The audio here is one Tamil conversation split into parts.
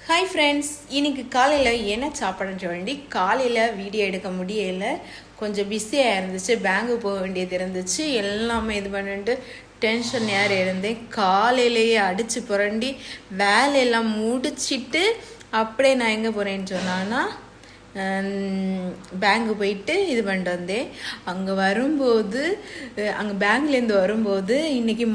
ஹாய் ஃப்ரெண்ட்ஸ், இன்னைக்கு காலையில் என்ன சாப்பிட்றேன்னு சொல்லி காலையில் வீடியோ எடுக்க முடியலை. கொஞ்சம் பிஸியாக இருந்துச்சு, பேங்கு போக வேண்டியது இருந்துச்சு. எல்லாமே இது பண்ணிட்டு டென்ஷன் இருந்தேன். காலையிலேயே அடித்து புரண்டி வேலையெல்லாம் முடிச்சிட்டு அப்படியே நான் எங்கே போகிறேன்னு சொன்னான்னா பேங்கு போயிட்டு இது பண்ணிட்டு வந்தேன். அங்கே வரும்போது பேங்க்லேருந்து வரும்போது இன்றைக்கி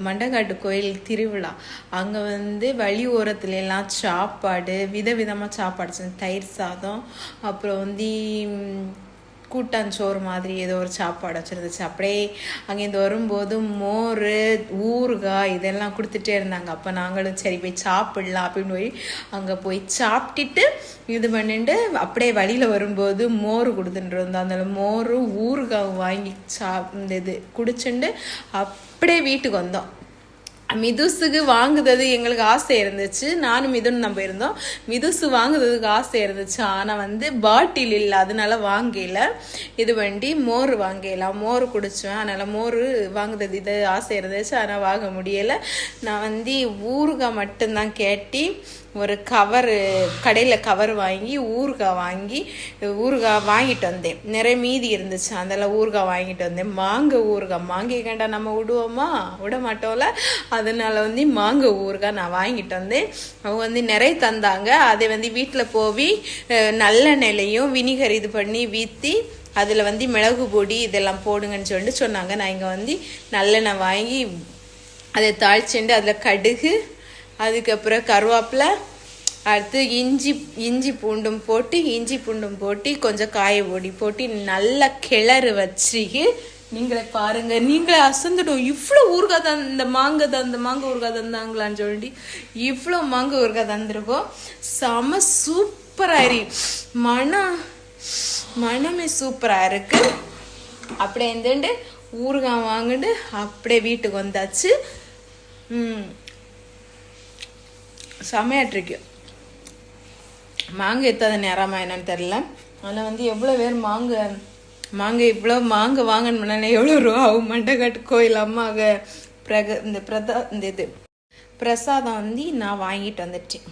மண்டங்காட்டு கோயில் திருவிழா. அங்கே வழி ஓரத்துல எல்லாம் சாப்பாடு விதவிதமாக சாப்பாடு, தயிர் சாதம், அப்புறம் கூட்டாஞ்சோறு மாதிரி ஏதோ ஒரு சாப்பாடு வச்சுருந்துச்சு. அப்படியே அங்கேருந்து வரும்போது மோர், ஊறுகாய் இதெல்லாம் கொடுத்துட்டே இருந்தாங்க. அப்போ நாங்களும் சரி போய் சாப்பிடலாம் அப்படின்னு அங்கே போய் சாப்பிட்டுட்டு இது பண்ணிட்டு அப்படியே வழியில் வரும்போது மோர் கொடுத்துட்டு இருந்தோம். அந்த மோர் ஊறுகாய் வாங்கி இந்த இது குடிச்சுட்டு அப்படியே வீட்டுக்கு வந்தோம். மிதுசுக்கு வாங்குறது எங்களுக்கு ஆசை இருந்துச்சு. நானும் மிதுன்னு நம்ம இருந்தோம். மிதுசு வாங்குறதுக்கு ஆசை இருந்துச்சு, ஆனால் பாட்டில் இல்லை, அதனால வாங்கல. இது பண்ணி மோர் வாங்கலாம், மோர் குடிச்சேன். அதனால் மோர் வாங்குறது இது ஆசை இருந்துச்சு, ஆனால் வாங்க முடியலை. நான் ஊறுகாய் மட்டும்தான் கேட்டி ஒரு கடையில் கவர் வாங்கி ஊறுகாய் வாங்கிட்டு வந்தேன். நிறைய மீதி இருந்துச்சு, அதெல்லாம் ஊறுகாய் வாங்கிட்டு வந்தேன். மாங்காய் கண்டா நம்ம விட மாட்டோம்ல, அதனால மாங்காய் ஊறுகாய் நான் வாங்கிட்டு வந்தேன். அவங்க நிறைய தந்தாங்க. அதை வீட்டில் போய் நல்லெண்ணெயிலையும் வினிகர் இது பண்ணி வீற்றி அதில் மிளகு பொடி இதெல்லாம் போடுங்கன்னு சொல்லிட்டு சொன்னாங்க. நான் இங்கே நல்லெண்ணெய் வாங்கி அதை தாளிச்சுண்டு அதில் கடுகு, அதுக்கப்புறம் கருவேப்பிலை, அடுத்து இஞ்சி பூண்டும் போட்டு கொஞ்சம் காய பொடி போட்டு நல்லா கிளறு வச்சு நீங்களே பாருங்க, நீங்களே அசந்துடும். இவ்வளோ ஊறுகாய் இந்த மாங்காய் ஊறுகாய் தந்தாங்களான்னு சொல்லிட்டு இவ்வளோ மாங்காய் ஊறுகாய் தந்துருக்கோம். செம சூப்பராக மனமே சூப்பராக இருக்கு. அப்படியே இருந்துட்டு ஊறுகாய் வாங்கிட்டு அப்படியே வீட்டுக்கு வந்தாச்சு. செமையாட்டிருக்கு. மாங்காய் எத்தாத நேரமா என்னன்னு தெரில. ஆனால் எவ்வளோ பேர் மாங்காய் இவ்வளோ மாங்காய் வாங்கணும்னா எவ்வளோ ரூபா ஆகும்? மண்டகாட்டு கோயில் அம்மாக பிரசாதம் நான் வாங்கிட்டு வந்துட்டேன்.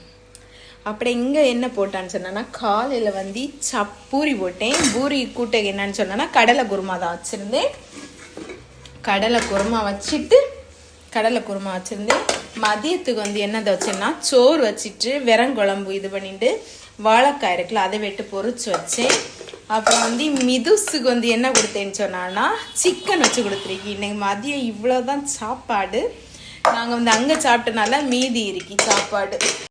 அப்படி இங்கே என்ன போட்டான்னு சொன்னா, காலையில் பூரி போட்டேன். பூரி கூட்டை என்னன்னு சொன்னா கடலை குருமா தான் வச்சுருந்தேன். கடலை குருமா வச்சுருந்தேன். மதியத்துக்கு என்னதை வச்சேன்னா சோறு வச்சுட்டு வெறங்குழம்பு இது பண்ணிட்டு வாழைக்காய் இருக்குல்ல அதை வெட்டு பொறிச்சு வச்சேன். அப்புறம் மிதுசுக்கு என்ன கொடுத்தேன்னு சொன்னான்னா சிக்கன் வச்சு கொடுத்துருக்கேன். இன்னைக்கு மதியம் இவ்வளோதான் சாப்பாடு. நாங்கள் அங்கே சாப்பிட்டனால மீதி இருக்கு சாப்பாடு.